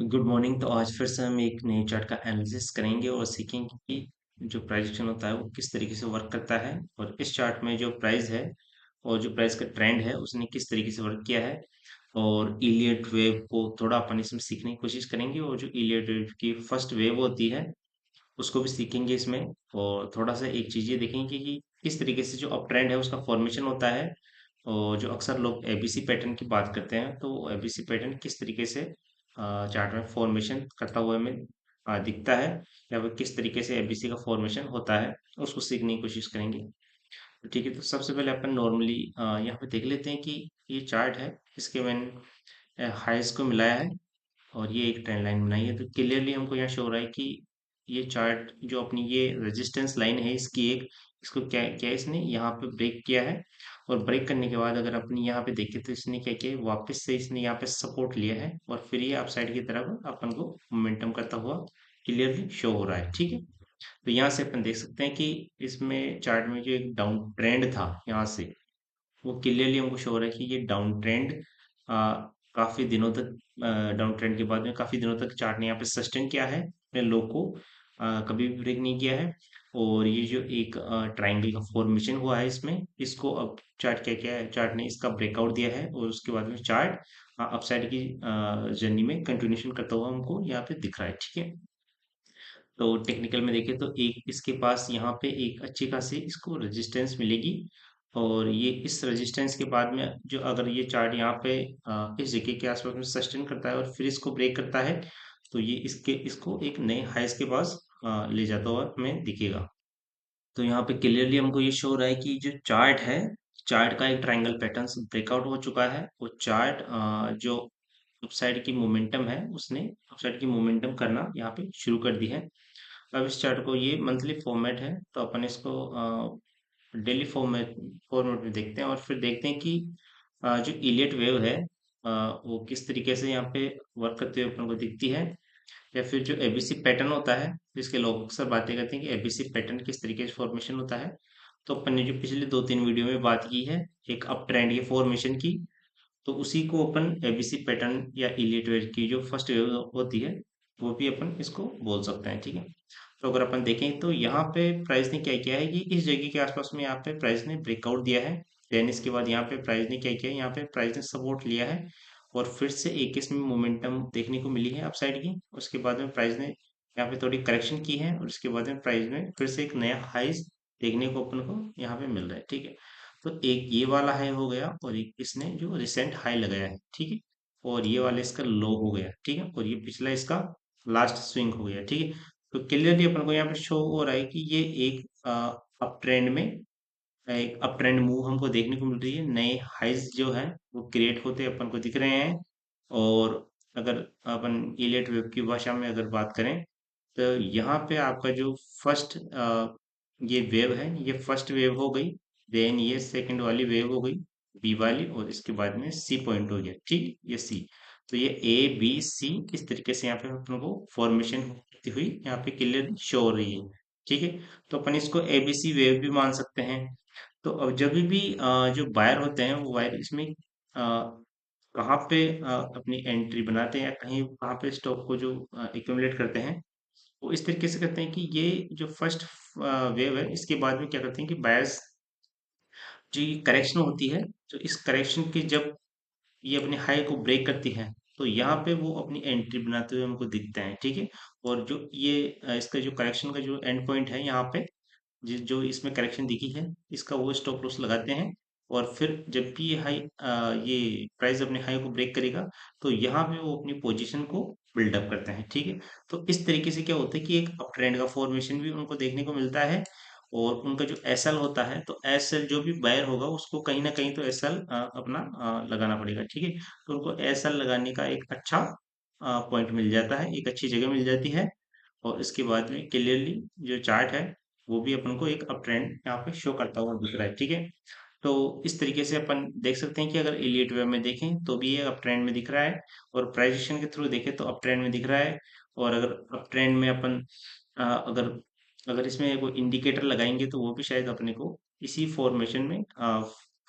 Good morning. तो आज फिर से हम एक नए चार्ट का एनालिसिस करेंगे और सीखेंगे कि जो प्राइस एक्शन होता है वो किस तरीके से वर्क करता है और इस चार्ट में जो प्राइस है और जो प्राइस का ट्रेंड है उसने किस तरीके से वर्क किया है। और इलियट वेव को थोड़ा अपन इसमें सीखने की कोशिश करेंगे और जो इलियट वेव की फर्स्ट वेव होती है उसको भी सीखेंगे इसमें। और थोड़ा सा एक चीज़ ये देखेंगे कि किस तरीके से जो अप ट्रेंड है उसका फॉर्मेशन होता है। और जो अक्सर लोग एबीसी पैटर्न की बात करते हैं तो एबीसी पैटर्न किस तरीके से चार्ट में फॉर्मेशन करता हुआ हमें दिखता है या फिर किस तरीके से एबीसी का फॉर्मेशन होता है उसको सीखने की कोशिश करेंगे। तो ठीक है, तो सबसे पहले अपन नॉर्मली यहाँ पे देख लेते हैं कि ये चार्ट है, इसके मैंने हाइज को मिलाया है और ये एक ट्रेंड लाइन बनाई है। तो क्लियरली हमको यहाँ शो हो रहा है कि ये चार्ट जो अपनी ये रेजिस्टेंस लाइन है इसकी एक इसको क्या क्या इसने यहाँ पे ब्रेक किया है। और ब्रेक करने के बाद अगर अपनी यहाँ पे देखें तो इसने क्या किया है, वापस से इसने यहाँ पे सपोर्ट लिया है और फिर ये अपसाइड की तरफ अपन को मोमेंटम करता हुआ क्लियरली शो हो रहा है। ठीक है, तो यहाँ से अपन देख सकते हैं कि इसमें चार्ट में जो एक डाउन ट्रेंड था यहाँ से वो क्लियरली हमको शो हो रहा है कि ये डाउन ट्रेंड काफी दिनों तक डाउन ट्रेंड के बाद में काफी दिनों तक चार्ट ने यहाँ पे सस्टेन किया है अपने लो को, कभी भी ब्रेक नहीं किया है। और ये जो एक ट्रायंगल का फॉर्मेशन हुआ है इसमें इसको अब चार्ट क्या किया है, चार्ट ने इसका ब्रेकआउट दिया है और उसके बाद में चार्ट अपसाइड की जर्नी में कंटिन्यूशन करता हुआ हमको यहाँ पे दिख रहा है। ठीक है, तो टेक्निकल में देखें तो एक इसके पास यहाँ पे एक अच्छी खासी इसको रेजिस्टेंस मिलेगी। और ये इस रेजिस्टेंस के बाद में जो अगर ये चार्ट यहाँ पे इस जगह के आसपास में सस्टेन करता है और फिर इसको ब्रेक करता है तो ये इसको एक नए हाइस के पास ले जाता हुआ हमें दिखेगा। तो यहाँ पे क्लियरली हमको ये शो हो रहा है कि जो चार्ट है, चार्ट का एक ट्रायंगल पैटर्न ब्रेकआउट हो चुका है। वो चार्ट जो अपसाइड की मोमेंटम है उसने अपसाइड की मोमेंटम करना यहाँ पे शुरू कर दी है। अब इस चार्ट को ये मंथली फॉर्मेट है तो अपन इसको डेली फॉर्मेट फॉर्मेट में देखते हैं और फिर देखते हैं कि जो इलियट वेव है वो किस तरीके से यहाँ पे वर्क करते हुए अपन को दिखती है। या फिर जो एबीसी पैटर्न होता है जिसके लोग अक्सर बातें करते हैं कि एबीसी पैटर्न किस तरीके से फॉर्मेशन होता है। तो अपन ने जो पिछले 2-3 वीडियो में बात की है एक अप ट्रेंड के फॉर्मेशन की, तो उसी को अपन एबीसी पैटर्न या इलियट वेव की जो फर्स्ट वेव होती है वो भी अपन इसको बोल सकते हैं। ठीक है, तो अगर अपन देखें तो यहाँ पे प्राइस ने क्या किया है कि इस जगह के आसपास में यहाँ पे प्राइस ने ब्रेकआउट दिया है। देन इसके बाद यहाँ पे प्राइस ने क्या किया है, यहाँ पे प्राइस ने सपोर्ट लिया है और फिर से एक इसमें मोमेंटम देखने को मिली है अपसाइड की। उसके बाद में प्राइस ने यहाँ पे थोड़ी करेक्शन की है और उसके बाद में प्राइस में फिर से एक नया हाइस देखने को अपन को यहाँ पे मिल रहा है। ठीक है, तो एक ये वाला हाई हो गया और एक इसने जो रिसेंट हाई लगाया है। ठीक है, और ये वाला इसका लो हो गया। ठीक है, और ये पिछला इसका लास्ट स्विंग हो गया। ठीक है, तो क्लियरली अपन को यहाँ पे शो हो रहा है कि ये एक अप ट्रेंड में एक अप ट्रेंड मूव हमको देखने को मिल रही है। नए हाइज जो है वो क्रिएट होते अपन को दिख रहे हैं। और अगर अपन इलियट वेव की भाषा में अगर बात करें तो यहाँ पे आपका जो फर्स्ट ये वेव है ये फर्स्ट वेव हो गई। देन ये सेकंड वाली वेव हो गई बी वाली और इसके बाद में सी पॉइंट हो गया। ठीक, ये सी। तो ये ए बी सी इस तरीके से यहाँ पे अपन को फॉर्मेशन होती हुई यहाँ पे क्लियर शो हो रही है। ठीक है, तो अपन इसको एबीसी वेव भी मान सकते हैं। तो अब जब भी जो बायर होते हैं वो बायर इसमें कहाँ पे अपनी एंट्री बनाते हैं या कहीं कहाँ पे स्टॉक को जो एक्यूमुलेट करते हैं वो इस तरीके से करते हैं कि ये जो फर्स्ट वेव है इसके बाद में क्या करते हैं कि बायर्स जो ये करेक्शन होती है, तो इस करेक्शन के जब ये अपने हाई को ब्रेक करती है तो यहाँ पे वो अपनी एंट्री बनाते हुए हमको दिखते हैं। ठीक है, और जो ये इसका जो करेक्शन का जो एंड पॉइंट है यहाँ पे जो इसमें करेक्शन दिखी है इसका वो स्टॉप लॉस लगाते हैं। और फिर जब भी ये हाई ये प्राइस अपने हाई को ब्रेक करेगा तो यहाँ पे वो अपनी पोजीशन को बिल्डअप करते हैं। ठीक है, तो इस तरीके से क्या होता है कि एक अप ट्रेंड का फॉर्मेशन भी उनको देखने को मिलता है। और उनका जो एसएल होता है तो एसएल जो भी बायर होगा उसको कहीं ना कहीं तो एसएल अपना लगाना पड़ेगा। ठीक है, तो उनको एसएल लगाने का एक अच्छा पॉइंट मिल जाता है, एक अच्छी जगह मिल जाती है। और इसके बाद में क्लियरली जो चार्ट है वो भी अपन को एक अप ट्रेंड यहाँ पे शो करता हुआ दिख रहा है। ठीक है, तो इस तरीके से अपन देख सकते हैं कि अगर इलियट वेव में देखें तो भी ये अप ट्रेंड में दिख रहा है और प्राइजेशन के थ्रू देखें तो अप ट्रेंड में दिख रहा है। और अगर अप ट्रेंड में अपन अगर अगर इसमें कोई इंडिकेटर लगाएंगे तो वो भी शायद अपने को इसी फॉर्मेशन में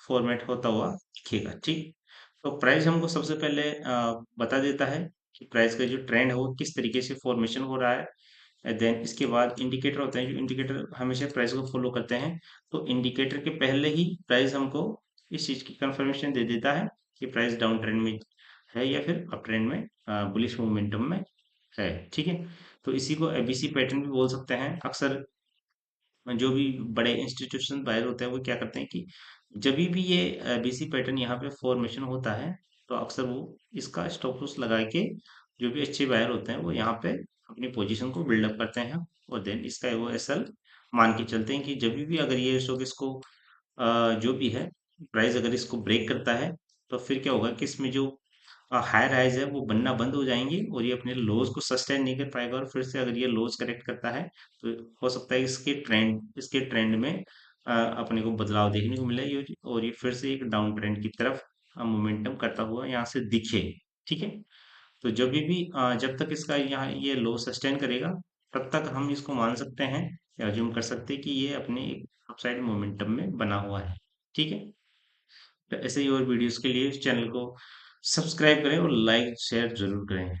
फॉर्मेट होता हुआ दिखेगा। ठीक, तो प्राइस हमको सबसे पहले बता देता है कि प्राइस का जो ट्रेंड है वो किस तरीके से फॉर्मेशन हो रहा है। देन इसके बाद इंडिकेटर होते हैं, जो इंडिकेटर हमेशा प्राइस को फॉलो करते हैं। तो इंडिकेटर के पहले ही प्राइस हमको इस चीज़ की कंफर्मेशन दे देता है कि प्राइस डाउन ट्रेंड में है या फिर अप ट्रेंड में, बुलिश मोमेंटम में है। ठीक है, तो इसी को एबीसी पैटर्न भी बोल सकते हैं। अक्सर जो भी बड़े इंस्टीट्यूशन बायर होते हैं वो क्या करते हैं कि जब भी ये एबीसी पैटर्न यहाँ पे फॉर्मेशन होता है, तो अक्सर वो इसका स्टॉप लॉस लगा के जो भी अच्छे बायर होते हैं वो यहाँ पे अपनी पोजीशन को बिल्डअप करते हैं, और देन इसका वो एसएल मान के चलते हैं कि जब भी अगर ये स्टॉक इसको जो भी है प्राइस अगर इसको ब्रेक करता है, तो फिर क्या होगा कि इसमें जो हायर हाइज है वो बनना बंद हो जाएंगे और ये अपने लोज को सस्टेन नहीं कर पाएगा, और फिर से अगर ये लोज करेक्ट करता है तो हो सकता है इसके ट्रेंड में अपने को बदलाव देखने को मिले, और ये फिर से एक डाउन ट्रेंड की तरफ मोमेंटम करता हुआ यहाँ से दिखे। ठीक है, तो जब तक इसका यहाँ ये लो सस्टेन करेगा, तब तक हम इसको मान सकते हैं या अज्यूम कर सकते हैं कि ये अपने एक अपसाइड मोमेंटम में बना हुआ है। ठीक है, तो ऐसे ही और वीडियोस के लिए इस चैनल को सब्सक्राइब करें और लाइक शेयर जरूर करें।